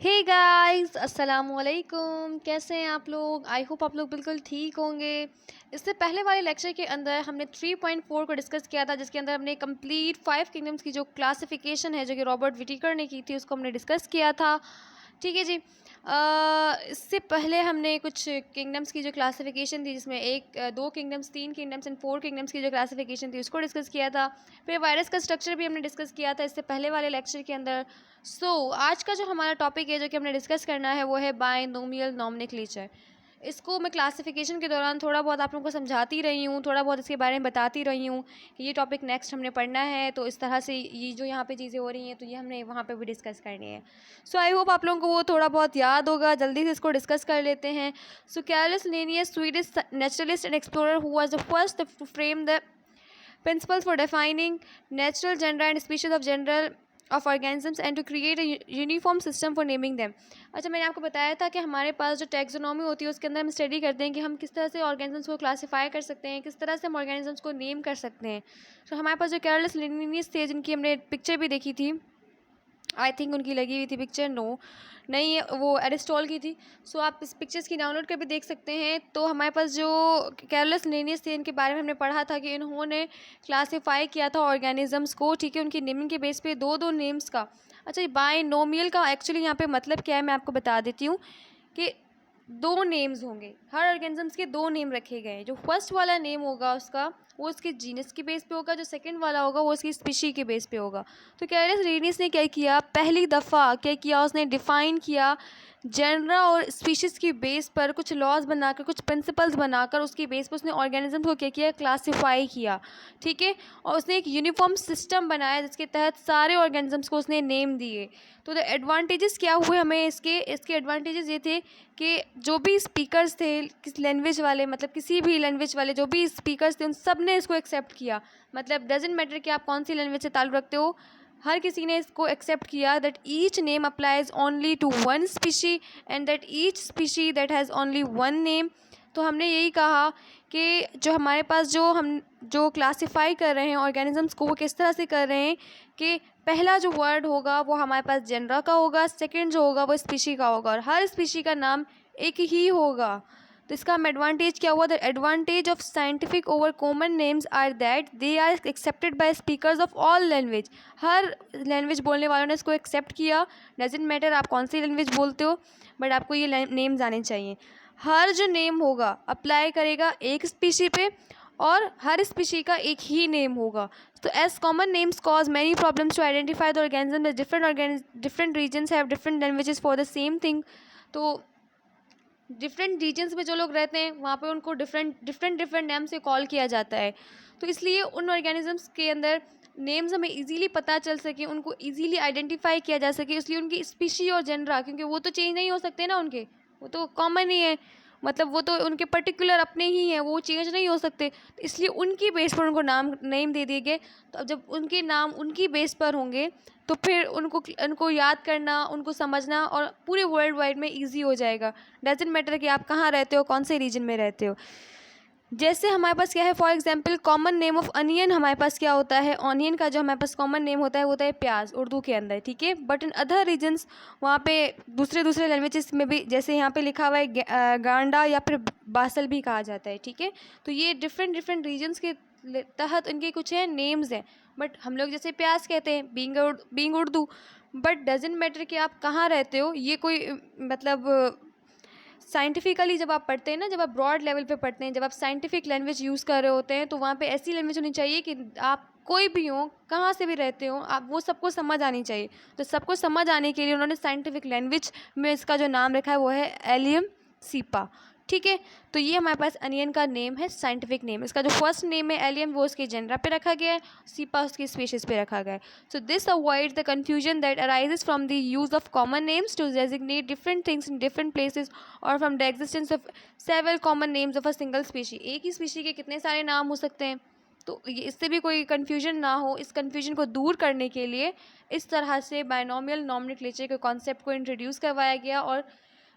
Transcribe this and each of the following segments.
Hey guys अस्सलाम वालेकुम। कैसे हैं आप लोग? आई होप आप लोग बिल्कुल ठीक होंगे। इससे पहले वाले लेक्चर के अंदर हमने 3.4 को डिस्कस किया था, जिसके अंदर हमने कंप्लीट 5 किंगडम्स की जो क्लासिफिकेशन है जो कि रॉबर्ट विटिकर ने की थी, उसको हमने डिस्कस किया था। ठीक है जी। इससे पहले हमने कुछ किंगडम्स की जो क्लासिफिकेशन थी, जिसमें दो किंगडम्स, 3 किंगडम्स एंड 4 किंगडम्स की जो क्लासिफिकेशन थी उसको डिस्कस किया था। फिर वायरस का स्ट्रक्चर भी हमने डिस्कस किया था इससे पहले वाले लेक्चर के अंदर। आज का जो हमारा टॉपिक है जो कि हमने डिस्कस करना है वो है बायनोमियल नॉमेनक्लेचर। इसको मैं क्लासिफिकेशन के दौरान थोड़ा बहुत आप लोगों को समझाती रही हूँ, थोड़ा बहुत इसके बारे में बताती रही हूँ कि ये टॉपिक नेक्स्ट हमने पढ़ना है, तो इस तरह से ये जो यहाँ पे चीज़ें हो रही हैं तो ये हमने वहाँ पे भी डिस्कस करनी है। आई होप आप लोगों को वो थोड़ा बहुत याद होगा। जल्दी से इसको डिस्कस कर लेते हैं। Carolus Linnaeus Swedish naturalist and explorer who was the first to frame the principles for defining natural gender and species of general of organisms and to create a uniform system for naming them। अच्छा, मैंने आपको बताया था कि हमारे पास जो taxonomy होती है उसके अंदर हम स्टडी करते हैं कि हम किस तरह से ऑर्गेनिजम्स को क्लासीफाई कर सकते हैं, किस तरह से हम ऑर्गेनिजम्स को नेम कर सकते हैं। तो हमारे पास जो कैरलस लिनियस थे, जिनकी हमने पिक्चर भी देखी थी, आई थिंक उनकी लगी हुई थी पिक्चर, नहीं, वो एरिस्टॉल की थी। आप इस पिक्चर्स की डाउनलोड कर भी देख सकते हैं। तो हमारे पास जो कैरलस लिनियस थे, इनके बारे में हमने पढ़ा था कि इन्होंने क्लासीफाई किया था ऑर्गेनिजम्स को। ठीक है, उनकी नेमिंग के बेस पे दो दो नेम्स का। अच्छा, ये बायनोमियल का एक्चुअली यहाँ पे मतलब क्या है मैं आपको बता देती हूँ कि दो नेम्स होंगे, हर ऑर्गेनिजम्स के दो नेम रखे गए हैं। जो फर्स्ट वाला नेम होगा उसका, वो उसके जीनस के बेस पे होगा। जो सेकंड वाला होगा वो उसकी स्पीशी के बेस पे होगा। तो कैरलस लिनियस ने क्या किया, पहली दफ़ा क्या किया, उसने डिफ़ाइन किया जेनरा और स्पीशीज़ की बेस पर कुछ लॉज बनाकर, कुछ प्रिंसिपल्स बनाकर, उसकी बेस पर उसने ऑर्गेनिज्म को क्या किया, क्लासीफाई किया। ठीक है, और उसने एक यूनिफॉर्म सिस्टम बनाया जिसके तहत सारे ऑर्गेनिजम्स को उसने नेम दिए। तो द एडवांटेजेस क्या हुए हमें, इसके एडवांटेजेस ये थे कि जो भी स्पीकर्स थे, किस लैंग्वेज वाले, मतलब किसी भी लैंग्वेज वाले जो भी स्पीकर्स थे, उन सब ने इसको एक्सेप्ट किया। मतलब डजेंट मैटर कि आप कौन सी लैंग्वेज से ताल्लुक़ रखते हो, हर किसी ने इसको एक्सेप्ट किया that each name applies only to one species and that each species that has only one name. तो हमने यही कहा कि जो हमारे पास हम जो क्लासीफाई कर रहे हैं ऑर्गेनिजम्स को, वो किस तरह से कर रहे हैं कि पहला जो वर्ड होगा वो हमारे पास जेनरा का होगा, सेकंड जो होगा वो स्पीशी का होगा, और हर स्पीशी का नाम एक ही होगा। तो इसका हम एडवांटेज क्या हुआ, the advantage of scientific over common names are that they are accepted by speakers of all language. हर लैंग्वेज बोलने वालों ने इसको एक्सेप्ट किया। डजेंट मैटर आप कौन सी लैंग्वेज बोलते हो, बट आपको ये नेम्स आने चाहिए। हर जो नेम होगा अप्लाई करेगा एक स्पीशी पे, और हर स्पीशी का एक ही नेम होगा। तो as common names cause many problems to identify the organism, different regions have different languages for the same thing. तो डिफरेंट रीजन्स में जो लोग रहते हैं वहाँ पे उनको डिफरेंट नेम से कॉल किया जाता है। तो इसलिए उन ऑर्गेनिजम्स के अंदर नेम्स हमें इजीली पता चल सके, उनको इजीली आइडेंटिफाई किया जा सके, इसलिए उनकी स्पीशी और जेनरा, क्योंकि वो तो चेंज नहीं हो सकते ना, उनके वो तो कॉमन ही है, मतलब वो तो उनके पर्टिकुलर अपने ही हैं, वो चेंज नहीं हो सकते। तो इसलिए उनकी बेस पर उनको नेम दे दिए गए। तो अब जब उनके नाम उनकी बेस पर होंगे तो फिर उनको याद करना, उनको समझना और पूरे वर्ल्ड वाइड में इजी हो जाएगा। डजेंट मैटर कि आप कहाँ रहते हो, कौन से रीजन में रहते हो। जैसे हमारे पास क्या है, for example common name of onion हमारे पास क्या होता है, ऑनियन का जो हमारे पास कॉमन नेम होता है वो होता है प्याज, उर्दू के अंदर। ठीक है, बट इन अदर रीजन्स वहाँ पे दूसरे लैंग्वेजेस में भी, जैसे यहाँ पे लिखा हुआ है गांडा या फिर बासल भी कहा जाता है। ठीक है, तो ये डिफरेंट रीजन्स के तहत इनके कुछ है नेम्स हैं। बट हम लोग जैसे प्याज कहते हैं being Urdu, but doesn't matter कि आप कहाँ रहते हो। ये कोई मतलब साइंटिफिकली जब आप पढ़ते हैं ना, जब आप ब्रॉड लेवल पे पढ़ते हैं, जब आप साइंटिफिक लैंग्वेज यूज़ कर रहे होते हैं, तो वहाँ पे ऐसी लैंग्वेज होनी चाहिए कि आप कोई भी हो, कहाँ से भी रहते हो, आप वो सबको समझ आनी चाहिए। तो सबको समझ आने के लिए उन्होंने साइंटिफिक लैंग्वेज में इसका जो नाम रखा है वो है एलियम सीपा। ठीक है, तो ये हमारे पास अनियन का नेम है, साइंटिफिक नेम। इसका जो फर्स्ट नेम है एलियम, वो उसके जेनरा पे रखा गया है, सीपा उसकी स्पीशीज़ पे रखा गया है। So this avoids the confusion that arises from the use of common names to designate different things in different places or from the existence of several common names of a single species। एक ही species के कितने सारे नाम हो सकते हैं, तो इससे भी कोई कन्फ्यूजन ना हो, इस कन्फ्यूजन को दूर करने के लिए इस तरह से बायनोमियल नॉमेनक्लेचर के कॉन्सेप्ट को इंट्रोड्यूस करवाया गया। और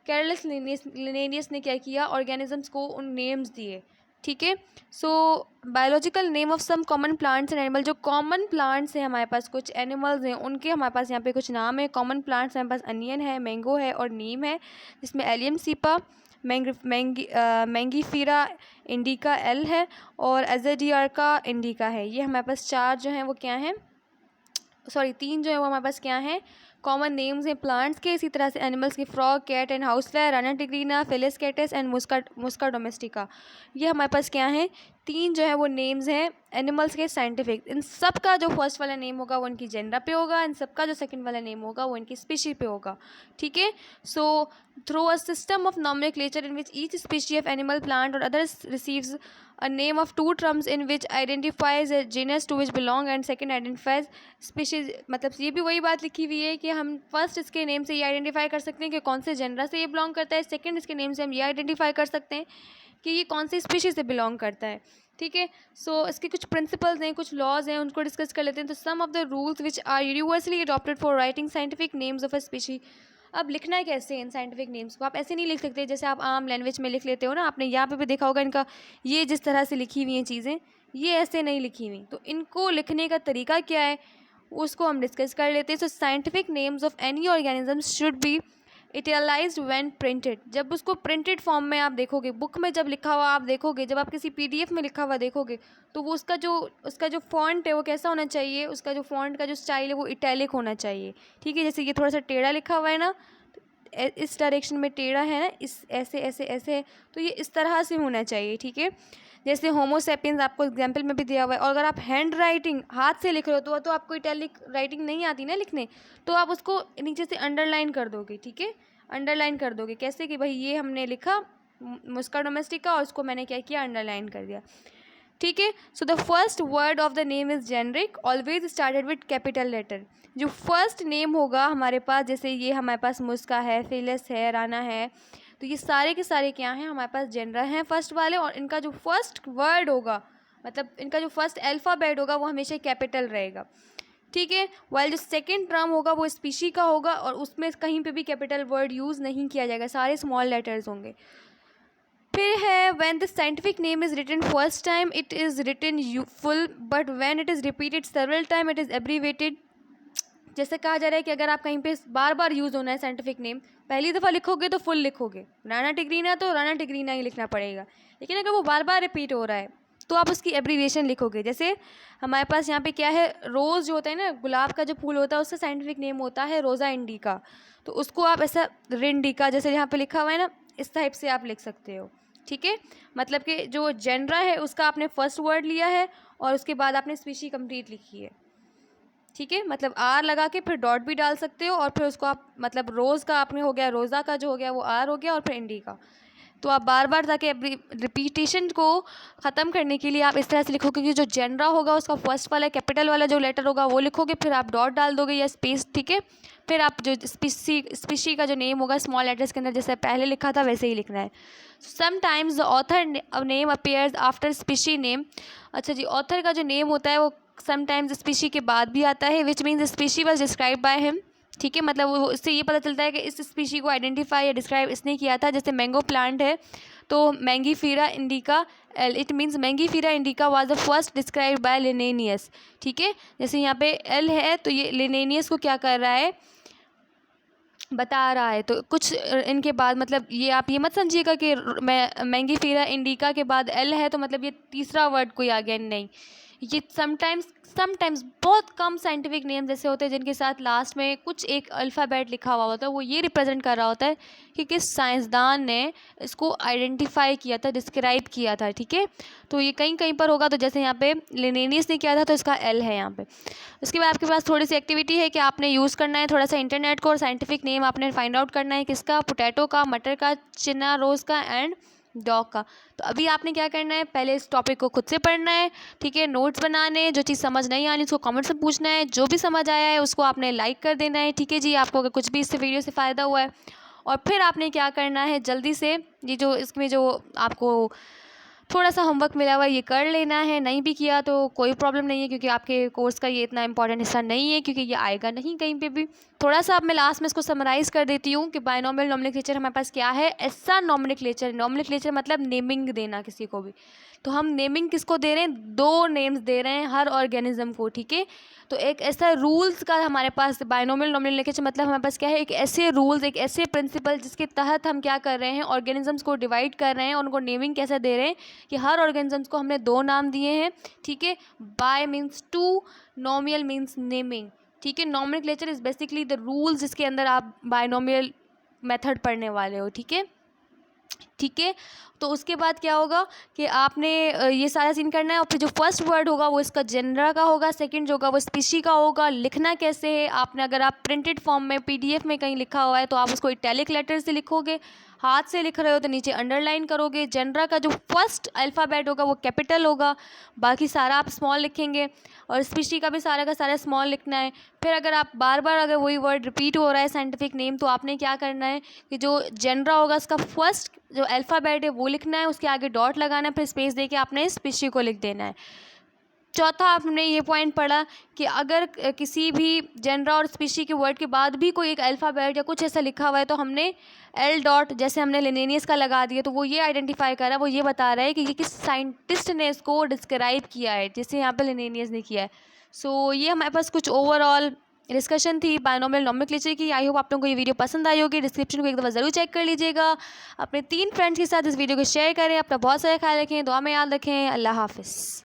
कैरलस लिनेनियस ने क्या किया, ऑर्गेनिजम्स को उन नेम्स दिए। ठीक है। So biological name of some common plants and animal, जो कॉमन प्लांट्स हैं हमारे पास, कुछ एनिमल्स हैं उनके हमारे पास यहाँ पे कुछ नाम है। कॉमन प्लांट्स हमारे पास अनियन है, मैंगो है और नीम है, जिसमें एलियम सीपा, मैंगीफीरा इंडिका एल है और एजेडियार्का इंडिका है। ये हमारे पास चार जो हैं वो क्या हैं, सॉरी 3 जो है वो हमारे पास क्या हैं, कॉमन नेम्स हैं प्लांट्स के। इसी तरह से एनिमल्स के frog, cat and house fly, Rana tigrina, Felis catus and Musca domestica. ये हमारे पास क्या हैं, 3 जो है वो नेम्स हैं एनिमल्स के साइंटिफिक। इन सब का जो फर्स्ट वाला नेम होगा वो इनकी जेंडर पे होगा, इन सब का जो सेकंड वाला नेम होगा वो इनकी स्पीशी पे होगा, ठीक है। So through a system of nomenclature in which each species of animal, plant और other receives a name of 2 terms in which identifies a genus to which belong and second identifies species। मतलब ये भी वही बात लिखी हुई है कि हम फर्स्ट इसके नेम से ये आइडेंटिफाई कर सकते हैं कि कौन से जेनरा से ये बिलोंग करता है, सेकंड इसके नेम से हम ये आइडेंटिफाई कर सकते हैं कि ये कौन सी स्पीशीज से बिलोंग करता है, ठीक है। सो इसके कुछ प्रिंसिपल्स हैं, कुछ लॉज हैं, उनको डिस्कस कर लेते हैं। तो some of the rules which are universally adopted for writing scientific names of a species. अब लिखना है कैसे इन साइंटिफिक नेम्स को, आप ऐसे नहीं लिख सकते जैसे आप आम लैंग्वेज में लिख लेते हो ना। आपने यहाँ पे भी देखा होगा इनका ये जिस तरह से लिखी हुई हैं चीज़ें, ये ऐसे नहीं लिखी हुई। तो इनको लिखने का तरीका क्या है उसको हम डिस्कस कर लेते हैं। So scientific names of any organism should be italicised when printed. जब उसको प्रिंटेड फॉर्म में आप देखोगे, बुक में जब लिखा हुआ आप देखोगे, जब आप किसी PDF में लिखा हुआ देखोगे, तो वो उसका जो फॉन्ट है वो कैसा होना चाहिए, उसका जो फॉन्ट का जो स्टाइल है वो इटैलिक होना चाहिए, ठीक है। जैसे ये थोड़ा सा टेढ़ा लिखा हुआ है ना, इस डायरेक्शन में टेढ़ा है ना, इस ऐसे ऐसे ऐसे, तो ये इस तरह से होना चाहिए, ठीक है। जैसे होमो सेपियंस आपको एग्जाम्पल में भी दिया हुआ है। और अगर आप हैंड राइटिंग हाथ से लिख रहे हो तो आपको इटैलिक राइटिंग नहीं आती ना लिखने, तो आप उसको नीचे से अंडरलाइन कर दोगे, ठीक है। अंडरलाइन कर दोगे कैसे कि भाई ये हमने लिखा मुस्का डोमेस्टिका और उसको मैंने क्या किया, अंडरलाइन कर दिया, ठीक है। So the first word of the name is generic, always started with capital letter. जो फर्स्ट नेम होगा हमारे पास, जैसे ये हमारे पास मुस्का है, फेलिस है, राना है, तो ये सारे के सारे क्या हैं हमारे पास जेनरल हैं फर्स्ट वाले। और इनका जो फर्स्ट वर्ड होगा, मतलब इनका जो फर्स्ट अल्फ़ाबेट होगा वो हमेशा कैपिटल रहेगा, ठीक है। वाइल जो सेकंड टर्म होगा वो स्पीशी का होगा और उसमें कहीं पे भी कैपिटल वर्ड यूज़ नहीं किया जाएगा, सारे स्मॉल लेटर्स होंगे। फिर है when the scientific name is written first time it is written full, but when it is repeated several time it is abbreviated. जैसे कहा जा रहा है कि अगर आप कहीं पे बार बार यूज़ होना है साइंटिफिक नेम, पहली दफ़ा लिखोगे तो फुल लिखोगे, राना टिग्रीना तो राना टिग्रीना ही लिखना पड़ेगा। लेकिन अगर वो बार बार रिपीट हो रहा है तो आप उसकी एब्रीविएशन लिखोगे। जैसे हमारे पास यहाँ पे क्या है, रोज़ जो होता है ना, गुलाब का जो फूल होता है उसका साइंटिफिक नेम होता है रोज़ा इंडिका, तो उसको आप ऐसा रिंडिका जैसे यहाँ पे लिखा हुआ है ना, इस टाइप से आप लिख सकते हो, ठीक है। मतलब कि जो जेनरा है उसका आपने फर्स्ट वर्ड लिया है और उसके बाद आपने स्पीशी कंप्लीट लिखी है, ठीक है। मतलब आर लगा के फिर डॉट भी डाल सकते हो और फिर उसको आप, मतलब रोज़ का आपने हो गया, रोज़ा का जो हो गया वो आर हो गया और फिर इंडिका। तो आप बार बार ताकि रिपीटेशन को ख़त्म करने के लिए आप इस तरह से लिखोगे कि जो जेनरा होगा उसका फर्स्ट वाला कैपिटल वाला जो लेटर होगा वो लिखोगे, फिर आप डॉट डाल दोगे या स्पेस, ठीक है। फिर आप जो स्पीशी का जो नेम होगा स्मॉल लेटर्स के अंदर जैसे पहले लिखा था वैसे ही लिखना है। Sometimes the author name appears after species name. अच्छा जी, ऑथर का जो नेम होता है वो समटाइम्स स्पीशी के बाद भी आता है, which means species was describe by him, ठीक है। मतलब वो इससे ये पता चलता है कि इस स्पीशी को आइडेंटिफाई या डिस्क्राइब इसने किया था। जैसे मैंगो प्लांट है तो mangifera indica L, it means mangifera indica was the first describe by Linnaeus, ठीक है। जैसे यहाँ पे एल है तो ये लिनेनियस को क्या कर रहा है, बता रहा है। तो कुछ इनके बाद, मतलब ये आप ये मत समझिएगा कि मैंगीफीरा इंडिका के बाद एल है तो मतलब ये तीसरा वर्ड कोई आ गया, नहीं। ये समटाइम्स बहुत कम साइंटिफिक नेम जैसे होते हैं जिनके साथ लास्ट में कुछ एक अल्फ़ाबेट लिखा हुआ होता है, वो ये रिप्रेजेंट कर रहा होता है कि किस साइंसदान ने इसको आइडेंटिफाई किया था, डिस्क्राइब किया था, ठीक है। तो ये कहीं कहीं पर होगा, तो जैसे यहाँ पे लिनेनियस ने किया था तो इसका एल है यहाँ पे। उसके बाद आपके पास थोड़ी सी एक्टिविटी है कि आपने यूज़ करना है थोड़ा सा इंटरनेट को और साइंटिफिक नेम आपने फाइंड आउट करना है, किसका, पोटैटो का, मटर का, चिना रोज़ का एंड डॉग का। तो अभी आपने क्या करना है, पहले इस टॉपिक को खुद से पढ़ना है, ठीक है। नोट्स बनाने, जो चीज़ समझ नहीं आनी उसको कमेंट्स में पूछना है, जो भी समझ आया है उसको आपने लाइक कर देना है, ठीक है जी। आपको अगर कुछ भी इससे वीडियो से फ़ायदा हुआ है, और फिर आपने क्या करना है, जल्दी से ये जो इसमें जो आपको थोड़ा सा होमवर्क मिला हुआ है ये कर लेना है। नहीं भी किया तो कोई प्रॉब्लम नहीं है, क्योंकि आपके कोर्स का ये इतना इंपॉर्टेंट हिस्सा नहीं है, क्योंकि ये आएगा नहीं कहीं पे भी। थोड़ा सा अब मैं लास्ट में इसको समराइज़ कर देती हूँ कि बायनॉमियल नॉमेनक्लेचर हमारे पास क्या है। ऐसा नॉमेनक्लेचर मतलब नेमिंग देना किसी को भी, तो हम नेमिंग किसको दे रहे हैं, 2 नेम्स दे रहे हैं हर ऑर्गेनिज्म को, ठीक है। तो एक ऐसा रूल्स का हमारे पास बाइनोमियल नॉमिनल लिंकेज मतलब हमारे पास क्या है, एक ऐसे रूल्स, एक ऐसे प्रिंसिपल जिसके तहत हम क्या कर रहे हैं, ऑर्गेनिजम्स को डिवाइड कर रहे हैं और उनको नेमिंग कैसे दे रहे हैं कि हर ऑर्गेनिजम्स को हमने 2 नाम दिए हैं, ठीक है। Bi means two, nomial means naming, ठीक है। Nomenclature is basically the rules जिसके अंदर आप बाइनोमियल मेथड पढ़ने वाले हो, ठीक है, ठीक है। तो उसके बाद क्या होगा कि आपने ये सारा सीन करना है और फिर जो फर्स्ट वर्ड होगा वो इसका जेनरा का होगा, सेकंड जो होगा वो स्पीशी का होगा। लिखना कैसे है, आपने अगर आप प्रिंटेड फॉर्म में पीडीएफ में कहीं लिखा हुआ है तो आप उसको इटैलिक लेटर से लिखोगे, हाथ से लिख रहे हो तो नीचे अंडरलाइन करोगे। जेनरा का जो फर्स्ट अल्फ़ाबेट होगा वो कैपिटल होगा, बाकी सारा आप स्मॉल लिखेंगे, और स्पीशी का भी सारा का सारा स्मॉल लिखना है। फिर अगर आप बार बार अगर वही वर्ड रिपीट हो रहा है साइंटिफिक नेम, तो आपने क्या करना है कि जो जेनरा होगा उसका फर्स्ट जो अल्फ़ाबेट है वो लिखना है, उसके आगे डॉट लगाना है, फिर स्पेस देके आपने स्पीशी को लिख देना है। चौथा आपने ये पॉइंट पढ़ा कि अगर किसी भी जेनरा और स्पीशी के वर्ड के बाद भी कोई एक अल्फ़ाबेट या कुछ ऐसा लिखा हुआ है तो हमने एल डॉट, जैसे हमने लिनेनियस का लगा दिया, तो वो ये आइडेंटिफाई करा, वो ये बता रहा है कि ये किस साइंटिस्ट ने इसको डिस्क्राइब किया है, जैसे यहाँ पे लिनेनियस ने किया है। सो ये हमारे पास कुछ ओवरऑल डिस्कशन थी बाइनोमियल नॉमेनक्लेचर की। आई होप आप लोगों को ये वीडियो पसंद आई होगी। डिस्क्रिप्शन को एक दफ़ा ज़रूर चेक कर लीजिएगा। अपने 3 फ्रेंड्स के साथ इस वीडियो को शेयर करें। अपना बहुत सारा ख्याल रखें, दुआ में याद रखें। अल्लाह हाफ़िज़।